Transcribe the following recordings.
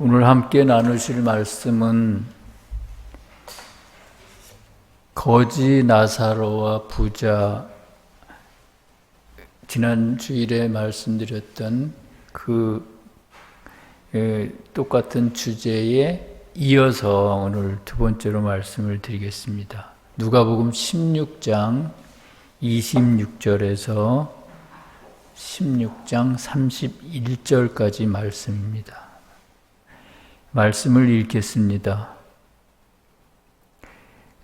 오늘 함께 나누실 말씀은 거지 나사로와 부자, 지난 주일에 말씀드렸던 그 똑같은 주제에 이어서 오늘 두 번째로 말씀을 드리겠습니다. 누가복음 16장 26절에서 16장 31절까지 말씀입니다. 말씀을 읽겠습니다.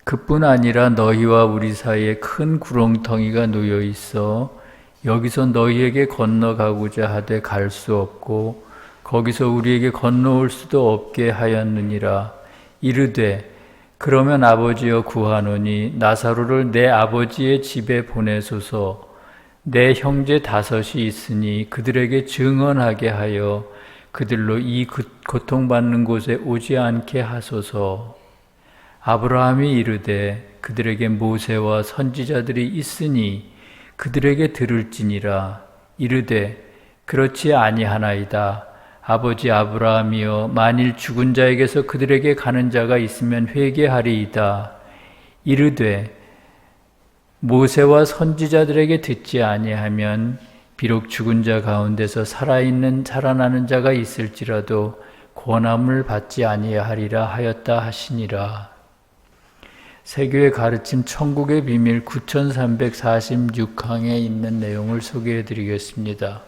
그뿐 아니라 너희와 우리 사이에 큰 구렁텅이가 놓여 있어 여기서 너희에게 건너가고자 하되 갈 수 없고 거기서 우리에게 건너올 수도 없게 하였느니라. 이르되 그러면 아버지여 구하노니 나사로를 내 아버지의 집에 보내소서. 내 형제 5이 있으니 그들에게 증언하게 하여 그들로 이 고통받는 곳에 오지 않게 하소서. 아브라함이 이르되 그들에게 모세와 선지자들이 있으니 그들에게 들을지니라. 이르되 그렇지 아니하나이다. 아버지 아브라함이여 만일 죽은 자에게서 그들에게 가는 자가 있으면 회개하리이다. 이르되 모세와 선지자들에게 듣지 아니하면 비록 죽은 자 가운데서 살아나는 자가 있을지라도 권함을 받지 아니하리라 하였다 하시니라. 세교의 가르침 천국의 비밀 9346항에 있는 내용을 소개해 드리겠습니다.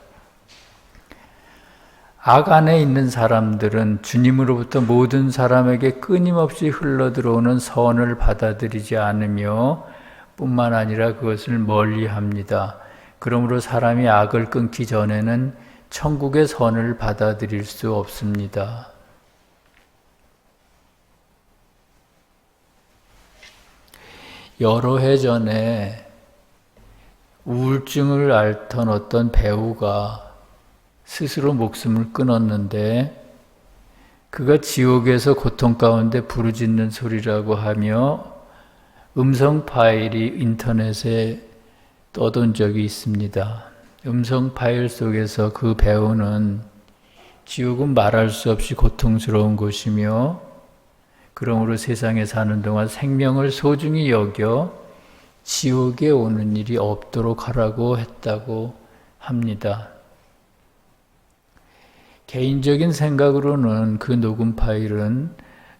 악 안에 있는 사람들은 주님으로부터 모든 사람에게 끊임없이 흘러들어오는 선을 받아들이지 않으며 뿐만 아니라 그것을 멀리합니다. 그러므로 사람이 악을 끊기 전에는 천국의 선을 받아들일 수 없습니다. 여러 해 전에 우울증을 앓던 어떤 배우가 스스로 목숨을 끊었는데 그가 지옥에서 고통 가운데 부르짖는 소리라고 하며 음성 파일이 인터넷에 떠돈 적이 있습니다. 음성 파일 속에서 그 배우는 지옥은 말할 수 없이 고통스러운 곳이며 그러므로 세상에 사는 동안 생명을 소중히 여겨 지옥에 오는 일이 없도록 하라고 했다고 합니다. 개인적인 생각으로는 그 녹음 파일은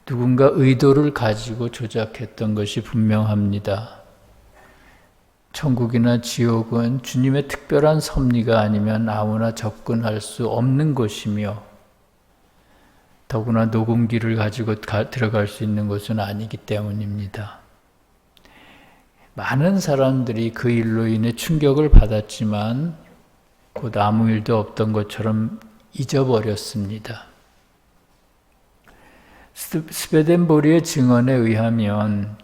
누군가 의도를 가지고 조작했던 것이 분명합니다. 천국이나 지옥은 주님의 특별한 섭리가 아니면 아무나 접근할 수 없는 곳이며 더구나 녹음기를 가지고 들어갈 수 있는 곳은 아니기 때문입니다. 많은 사람들이 그 일로 인해 충격을 받았지만 곧 아무 일도 없던 것처럼 잊어버렸습니다. 스웨덴보리의 증언에 의하면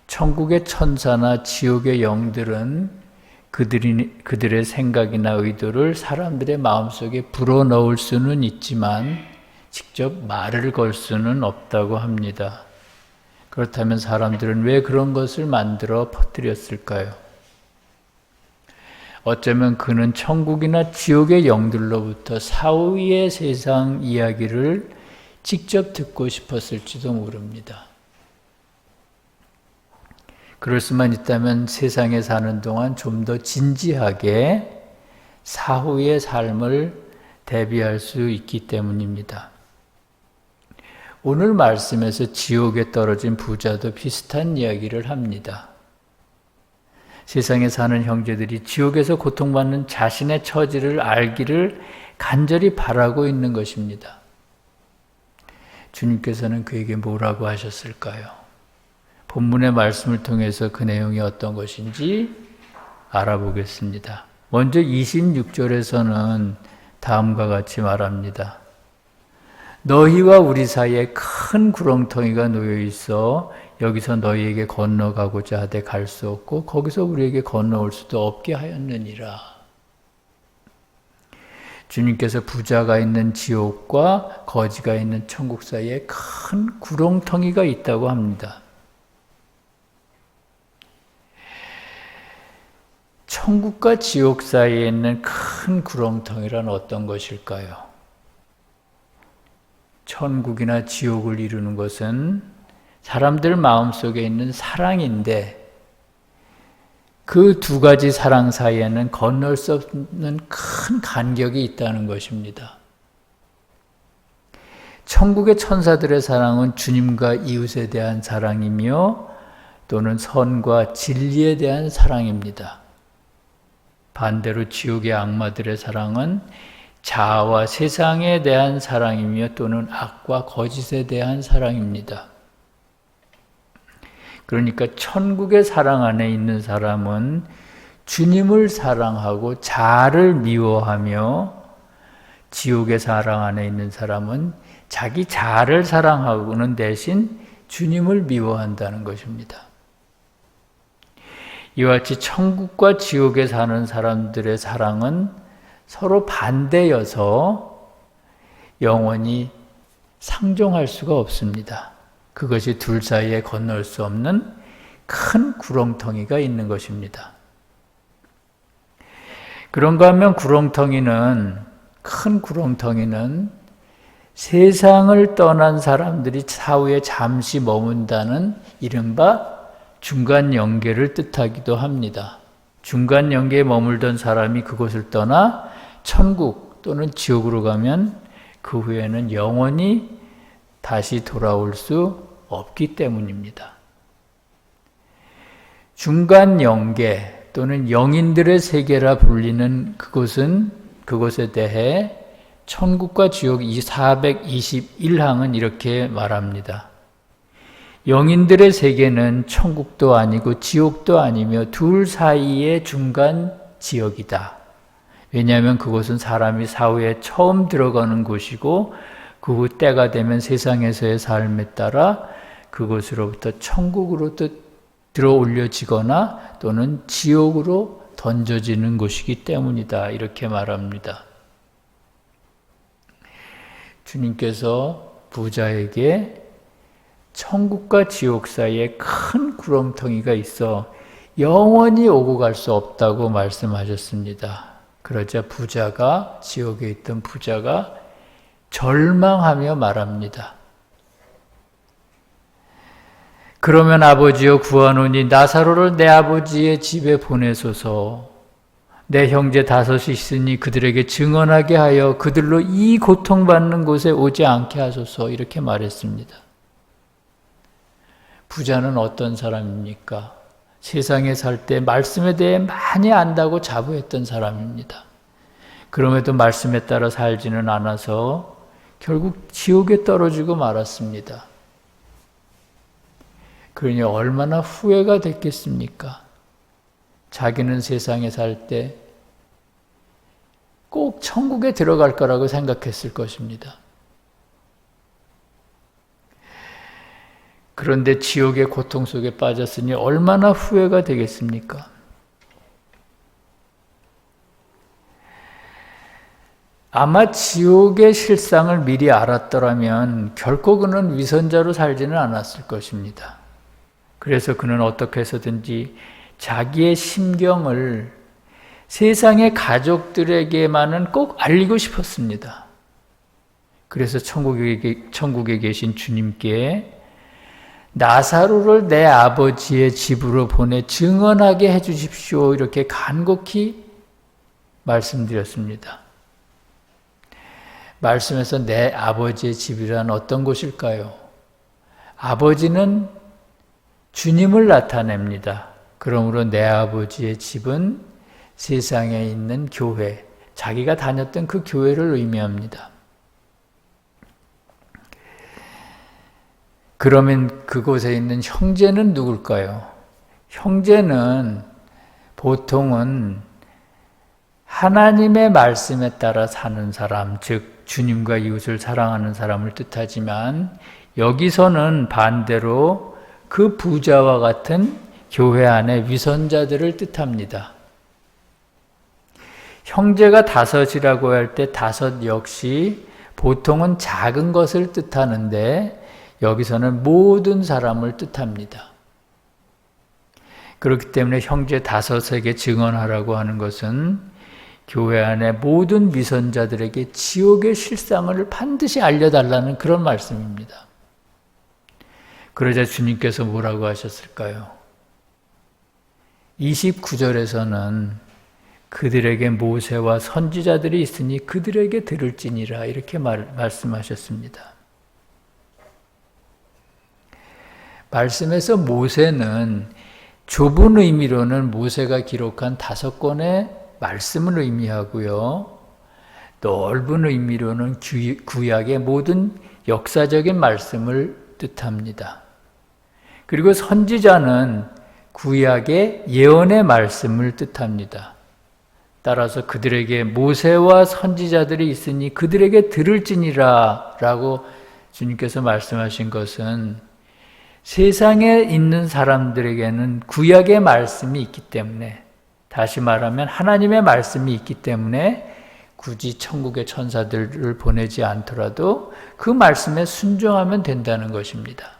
천국의 천사나 지옥의 영들은 그들의 생각이나 의도를 사람들의 마음속에 불어넣을 수는 있지만 직접 말을 걸 수는 없다고 합니다. 그렇다면 사람들은 왜 그런 것을 만들어 퍼뜨렸을까요? 어쩌면 그는 천국이나 지옥의 영들로부터 사후의 세상 이야기를 직접 듣고 싶었을지도 모릅니다. 그럴 수만 있다면 세상에 사는 동안 좀 더 진지하게 사후의 삶을 대비할 수 있기 때문입니다. 오늘 말씀에서 지옥에 떨어진 부자도 비슷한 이야기를 합니다. 세상에 사는 형제들이 지옥에서 고통받는 자신의 처지를 알기를 간절히 바라고 있는 것입니다. 주님께서는 그에게 뭐라고 하셨을까요? 본문의 말씀을 통해서 그 내용이 어떤 것인지 알아보겠습니다. 먼저 26절에서는 다음과 같이 말합니다. 너희와 우리 사이에 큰 구렁텅이가 놓여 있어 여기서 너희에게 건너가고자 하되 갈 수 없고 거기서 우리에게 건너올 수도 없게 하였느니라. 주님께서 부자가 있는 지옥과 거지가 있는 천국 사이에 큰 구렁텅이가 있다고 합니다. 천국과 지옥 사이에 있는 큰 구렁텅이란 어떤 것일까요? 천국이나 지옥을 이루는 것은 사람들 마음속에 있는 사랑인데 그 두 가지 사랑 사이에는 건널 수 없는 큰 간격이 있다는 것입니다. 천국의 천사들의 사랑은 주님과 이웃에 대한 사랑이며 또는 선과 진리에 대한 사랑입니다. 반대로 지옥의 악마들의 사랑은 자아와 세상에 대한 사랑이며 또는 악과 거짓에 대한 사랑입니다. 그러니까 천국의 사랑 안에 있는 사람은 주님을 사랑하고 자아를 미워하며 지옥의 사랑 안에 있는 사람은 자기 자아를 사랑하고는 대신 주님을 미워한다는 것입니다. 이와 같이 천국과 지옥에 사는 사람들의 사랑은 서로 반대여서 영원히 상종할 수가 없습니다. 그것이 둘 사이에 건널 수 없는 큰 구렁텅이가 있는 것입니다. 그런가 하면 큰 구렁텅이는 세상을 떠난 사람들이 사후에 잠시 머문다는 이른바 중간 영계를 뜻하기도 합니다. 중간 영계에 머물던 사람이 그곳을 떠나 천국 또는 지옥으로 가면 그 후에는 영원히 다시 돌아올 수 없기 때문입니다. 중간 영계 또는 영인들의 세계라 불리는 그곳에 대해 천국과 지옥 421항은 이렇게 말합니다. 영인들의 세계는 천국도 아니고 지옥도 아니며 둘 사이의 중간 지역이다. 왜냐하면 그곳은 사람이 사후에 처음 들어가는 곳이고 그 후 때가 되면 세상에서의 삶에 따라 그곳으로부터 천국으로 들어 올려지거나 또는 지옥으로 던져지는 곳이기 때문이다. 이렇게 말합니다. 주님께서 부자에게 천국과 지옥 사이에 큰 구렁텅이가 있어 영원히 오고 갈 수 없다고 말씀하셨습니다. 그러자 지옥에 있던 부자가 절망하며 말합니다. 그러면 아버지여 구하노니 나사로를 내 아버지의 집에 보내소서. 내 형제 5이 있으니 그들에게 증언하게 하여 그들로 이 고통받는 곳에 오지 않게 하소서. 이렇게 말했습니다. 부자는 어떤 사람입니까? 세상에 살 때 말씀에 대해 많이 안다고 자부했던 사람입니다. 그럼에도 말씀에 따라 살지는 않아서 결국 지옥에 떨어지고 말았습니다. 그러니 얼마나 후회가 됐겠습니까? 자기는 세상에 살 때 꼭 천국에 들어갈 거라고 생각했을 것입니다. 그런데 지옥의 고통 속에 빠졌으니 얼마나 후회가 되겠습니까? 아마 지옥의 실상을 미리 알았더라면 결코 그는 위선자로 살지는 않았을 것입니다. 그래서 그는 어떻게 해서든지 자기의 심경을 세상의 가족들에게만은 꼭 알리고 싶었습니다. 그래서 천국에 계신 주님께 나사로를 내 아버지의 집으로 보내 증언하게 해주십시오. 이렇게 간곡히 말씀드렸습니다. 말씀에서 내 아버지의 집이란 어떤 곳일까요? 아버지는 주님을 나타냅니다. 그러므로 내 아버지의 집은 세상에 있는 교회, 자기가 다녔던 그 교회를 의미합니다. 그러면 그곳에 있는 형제는 누굴까요? 형제는 보통은 하나님의 말씀에 따라 사는 사람, 즉 주님과 이웃을 사랑하는 사람을 뜻하지만 여기서는 반대로 그 부자와 같은 교회 안의 위선자들을 뜻합니다. 형제가 5이라고 할 때 5 역시 보통은 작은 것을 뜻하는데 여기서는 모든 사람을 뜻합니다. 그렇기 때문에 형제 5에게 증언하라고 하는 것은 교회 안에 모든 위선자들에게 지옥의 실상을 반드시 알려달라는 그런 말씀입니다. 그러자 주님께서 뭐라고 하셨을까요? 29절에서는 그들에게 모세와 선지자들이 있으니 그들에게 들을지니라 이렇게 말씀하셨습니다. 말씀에서 모세는 좁은 의미로는 모세가 기록한 5권의 말씀을 의미하고요. 넓은 의미로는 구약의 모든 역사적인 말씀을 뜻합니다. 그리고 선지자는 구약의 예언의 말씀을 뜻합니다. 따라서 그들에게 모세와 선지자들이 있으니 그들에게 들을지니라 라고 주님께서 말씀하신 것은 세상에 있는 사람들에게는 구약의 말씀이 있기 때문에, 다시 말하면 하나님의 말씀이 있기 때문에 굳이 천국의 천사들을 보내지 않더라도 그 말씀에 순종하면 된다는 것입니다.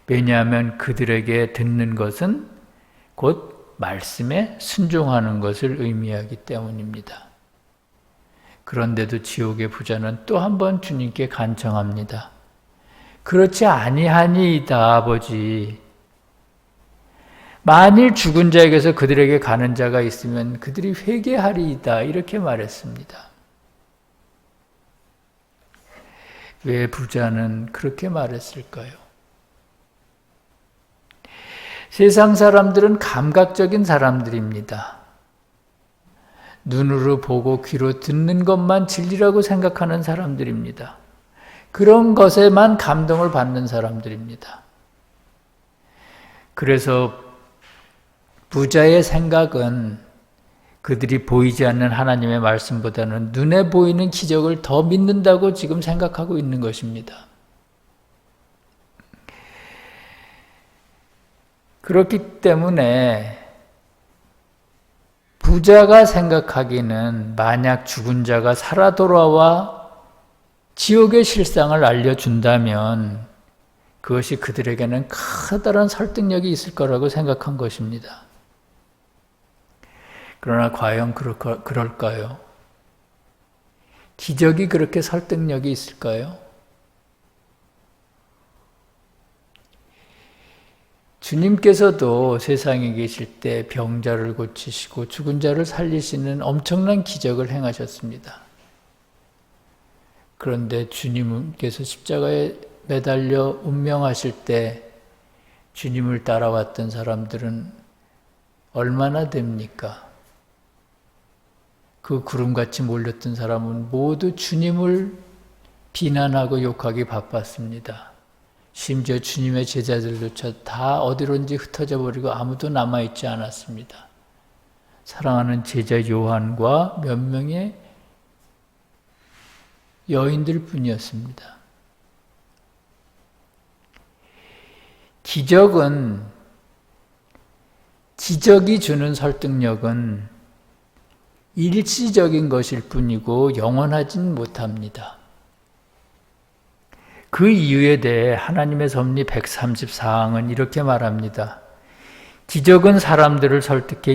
왜냐하면 그들에게 듣는 것은 곧 말씀에 순종하는 것을 의미하기 때문입니다. 그런데도 지옥의 부자는 또 한 번 주님께 간청합니다. 그렇지 아니하니이다 아버지. 만일 죽은 자에게서 그들에게 가는 자가 있으면 그들이 회개하리이다 이렇게 말했습니다. 왜 부자는 그렇게 말했을까요? 세상 사람들은 감각적인 사람들입니다. 눈으로 보고 귀로 듣는 것만 진리라고 생각하는 사람들입니다. 그런 것에만 감동을 받는 사람들입니다. 그래서 부자의 생각은 그들이 보이지 않는 하나님의 말씀보다는 눈에 보이는 기적을 더 믿는다고 지금 생각하고 있는 것입니다. 그렇기 때문에 부자가 생각하기는 만약 죽은 자가 살아 돌아와 지옥의 실상을 알려준다면 그것이 그들에게는 커다란 설득력이 있을 거라고 생각한 것입니다. 그러나 과연 그럴까요? 기적이 그렇게 설득력이 있을까요? 주님께서도 세상에 계실 때 병자를 고치시고 죽은 자를 살리시는 엄청난 기적을 행하셨습니다. 그런데 주님께서 십자가에 매달려 운명하실 때 주님을 따라왔던 사람들은 얼마나 됩니까? 그 구름같이 몰렸던 사람은 모두 주님을 비난하고 욕하기 바빴습니다. 심지어 주님의 제자들조차 다 어디론지 흩어져 버리고 아무도 남아있지 않았습니다. 사랑하는 제자 요한과 몇 명의 여인들 뿐이었습니다. 기적이 주는 설득력은 일시적인 것일 뿐이고 영원하진 못합니다. 그 이유에 대해 하나님의 섭리 134항은 이렇게 말합니다. 기적은 사람들을 설득해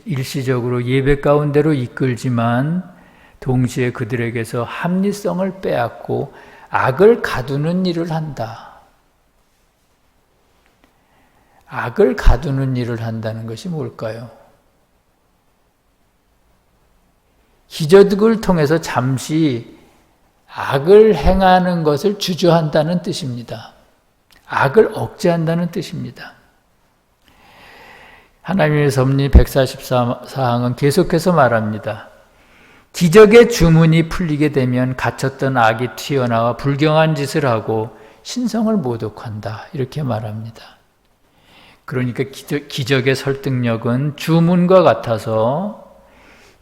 일시적으로 예배 가운데로 이끌지만 동시에 그들에게서 합리성을 빼앗고 악을 가두는 일을 한다. 악을 가두는 일을 한다는 것이 뭘까요? 기적을 통해서 잠시 악을 행하는 것을 주저한다는 뜻입니다. 악을 억제한다는 뜻입니다. 하나님의 섭리 144항은 계속해서 말합니다. 기적의 주문이 풀리게 되면 갇혔던 악이 튀어나와 불경한 짓을 하고 신성을 모독한다. 이렇게 말합니다. 그러니까 기적의 설득력은 주문과 같아서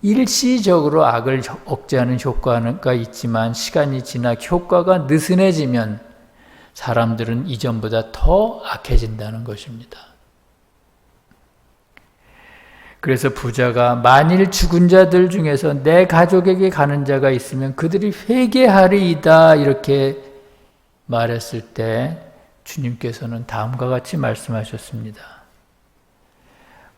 일시적으로 악을 억제하는 효과가 있지만 시간이 지나 효과가 느슨해지면 사람들은 이전보다 더 악해진다는 것입니다. 그래서 부자가 만일 죽은 자들 중에서 내 가족에게 가는 자가 있으면 그들이 회개하리이다 이렇게 말했을 때 주님께서는 다음과 같이 말씀하셨습니다.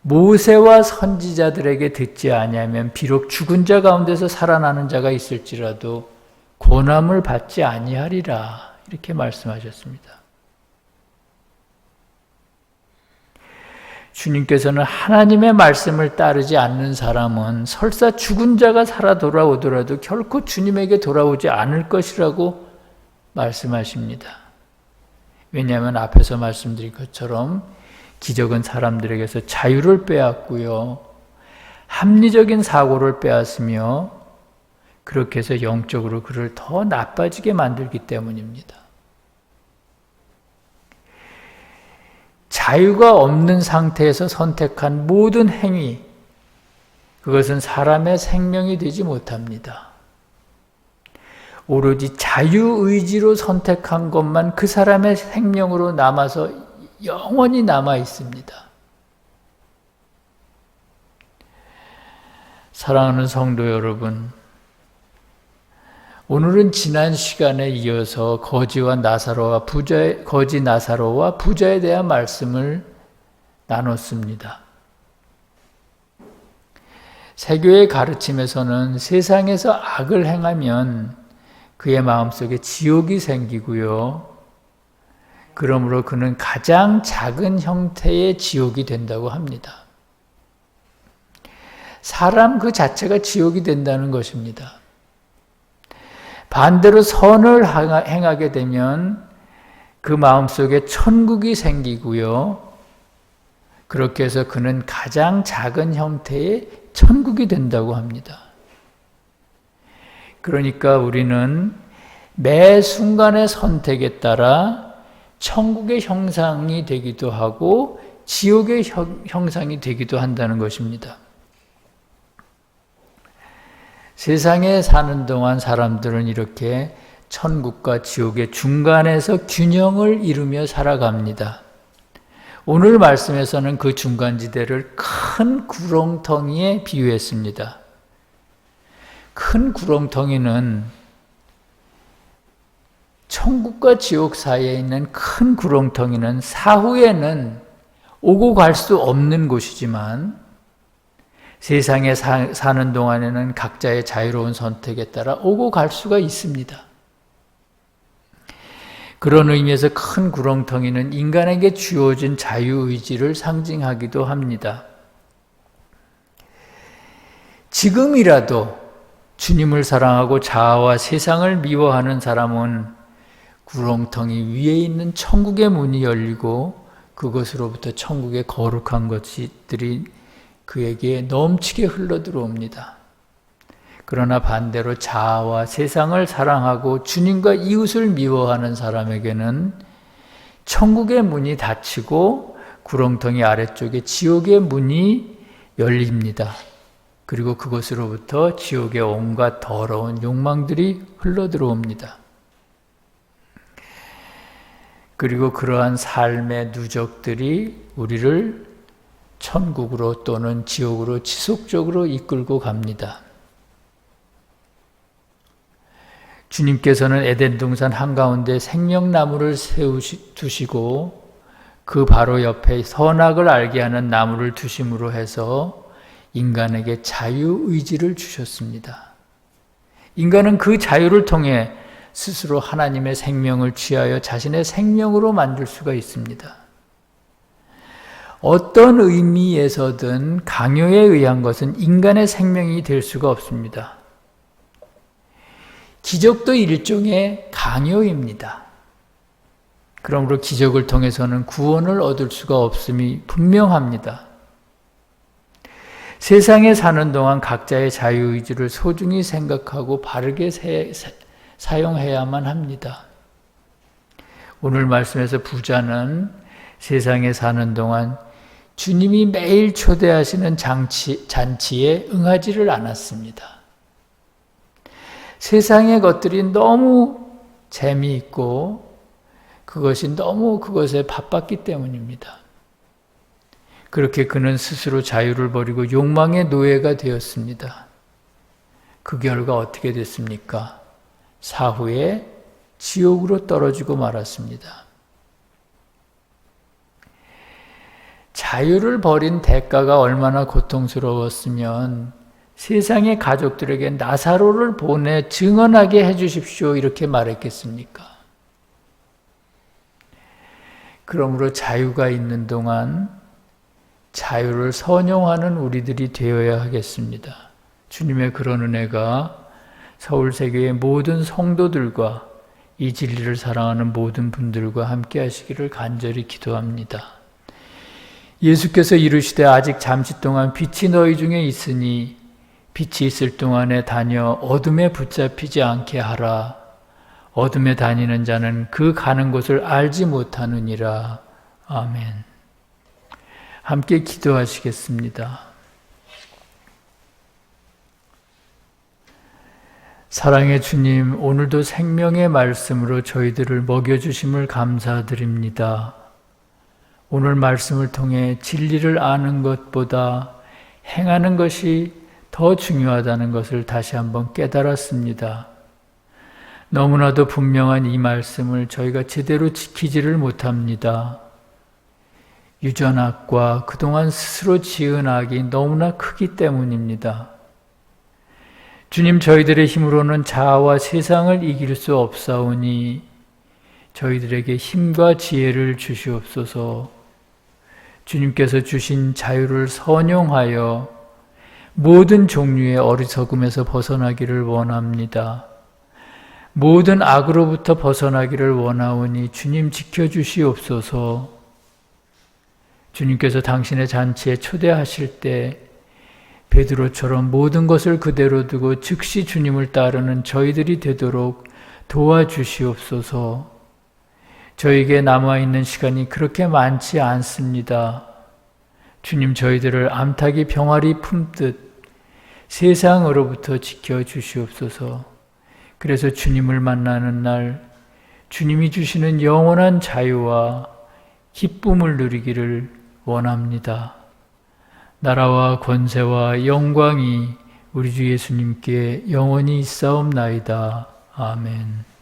모세와 선지자들에게 듣지 아니하면 비록 죽은 자 가운데서 살아나는 자가 있을지라도 고난을 받지 아니하리라. 이렇게 말씀하셨습니다. 주님께서는 하나님의 말씀을 따르지 않는 사람은 설사 죽은 자가 살아 돌아오더라도 결코 주님에게 돌아오지 않을 것이라고 말씀하십니다. 왜냐하면 앞에서 말씀드린 것처럼 기적은 사람들에게서 자유를 빼앗고요. 합리적인 사고를 빼앗으며 그렇게 해서 영적으로 그를 더 나빠지게 만들기 때문입니다. 자유가 없는 상태에서 선택한 모든 행위, 그것은 사람의 생명이 되지 못합니다. 오로지 자유의지로 선택한 것만 그 사람의 생명으로 남아서 영원히 남아 있습니다. 사랑하는 성도 여러분, 오늘은 지난 시간에 이어서 거지 나사로와 부자에 대한 말씀을 나눴습니다. 세교의 가르침에서는 세상에서 악을 행하면 그의 마음속에 지옥이 생기고요. 그러므로 그는 가장 작은 형태의 지옥이 된다고 합니다. 사람 그 자체가 지옥이 된다는 것입니다. 반대로 선을 행하게 되면 그 마음속에 천국이 생기고요. 그렇게 해서 그는 가장 작은 형태의 천국이 된다고 합니다. 그러니까 우리는 매 순간의 선택에 따라 천국의 형상이 되기도 하고 지옥의 형상이 되기도 한다는 것입니다. 세상에 사는 동안 사람들은 이렇게 천국과 지옥의 중간에서 균형을 이루며 살아갑니다. 오늘 말씀에서는 그 중간지대를 큰 구렁텅이에 비유했습니다. 큰 구렁텅이는 천국과 지옥 사이에 있는 큰 구렁텅이는 사후에는 오고 갈 수 없는 곳이지만 세상에 사는 동안에는 각자의 자유로운 선택에 따라 오고 갈 수가 있습니다. 그런 의미에서 큰 구렁텅이는 인간에게 주어진 자유의지를 상징하기도 합니다. 지금이라도 주님을 사랑하고 자아와 세상을 미워하는 사람은 구렁텅이 위에 있는 천국의 문이 열리고 그것으로부터 천국의 거룩한 것들이 그에게 넘치게 흘러들어옵니다. 그러나 반대로 자아와 세상을 사랑하고 주님과 이웃을 미워하는 사람에게는 천국의 문이 닫히고 구렁텅이 아래쪽에 지옥의 문이 열립니다. 그리고 그것으로부터 지옥의 온갖 더러운 욕망들이 흘러들어옵니다. 그리고 그러한 삶의 누적들이 우리를 천국으로 또는 지옥으로 지속적으로 이끌고 갑니다. 주님께서는 에덴 동산 한가운데 생명나무를 두시고 그 바로 옆에 선악을 알게 하는 나무를 두심으로 해서 인간에게 자유의지를 주셨습니다. 인간은 그 자유를 통해 스스로 하나님의 생명을 취하여 자신의 생명으로 만들 수가 있습니다. 어떤 의미에서든 강요에 의한 것은 인간의 생명이 될 수가 없습니다. 기적도 일종의 강요입니다. 그러므로 기적을 통해서는 구원을 얻을 수가 없음이 분명합니다. 세상에 사는 동안 각자의 자유의지를 소중히 생각하고 바르게 사용해야만 합니다. 오늘 말씀에서 부자는 세상에 사는 동안 주님이 매일 초대하시는 잔치에 응하지를 않았습니다. 세상의 것들이 너무 재미있고 그것이 너무 그것에 바빴기 때문입니다. 그렇게 그는 스스로 자유를 버리고 욕망의 노예가 되었습니다. 그 결과 어떻게 됐습니까? 사후에 지옥으로 떨어지고 말았습니다. 자유를 버린 대가가 얼마나 고통스러웠으면 세상의 가족들에게 나사로를 보내 증언하게 해주십시오 이렇게 말했겠습니까? 그러므로 자유가 있는 동안 자유를 선용하는 우리들이 되어야 하겠습니다. 주님의 그런 은혜가 서울세교의 모든 성도들과 이 진리를 사랑하는 모든 분들과 함께 하시기를 간절히 기도합니다. 예수께서 이르시되 아직 잠시 동안 빛이 너희 중에 있으니 빛이 있을 동안에 다녀 어둠에 붙잡히지 않게 하라. 어둠에 다니는 자는 그 가는 곳을 알지 못하느니라. 아멘. 함께 기도하시겠습니다. 사랑의 주님, 오늘도 생명의 말씀으로 저희들을 먹여주심을 감사드립니다. 오늘 말씀을 통해 진리를 아는 것보다 행하는 것이 더 중요하다는 것을 다시 한번 깨달았습니다. 너무나도 분명한 이 말씀을 저희가 제대로 지키지를 못합니다. 유전 악과 그동안 스스로 지은 악이 너무나 크기 때문입니다. 주님, 저희들의 힘으로는 자아와 세상을 이길 수 없사오니 저희들에게 힘과 지혜를 주시옵소서. 주님께서 주신 자유를 선용하여 모든 종류의 어리석음에서 벗어나기를 원합니다. 모든 악으로부터 벗어나기를 원하오니 주님 지켜주시옵소서. 주님께서 당신의 잔치에 초대하실 때 베드로처럼 모든 것을 그대로 두고 즉시 주님을 따르는 저희들이 되도록 도와주시옵소서. 저에게 남아있는 시간이 그렇게 많지 않습니다. 주님, 저희들을 암탉이 병아리 품듯 세상으로부터 지켜주시옵소서. 그래서 주님을 만나는 날 주님이 주시는 영원한 자유와 기쁨을 누리기를 원합니다. 나라와 권세와 영광이 우리 주 예수님께 영원히 있사옵나이다. 아멘.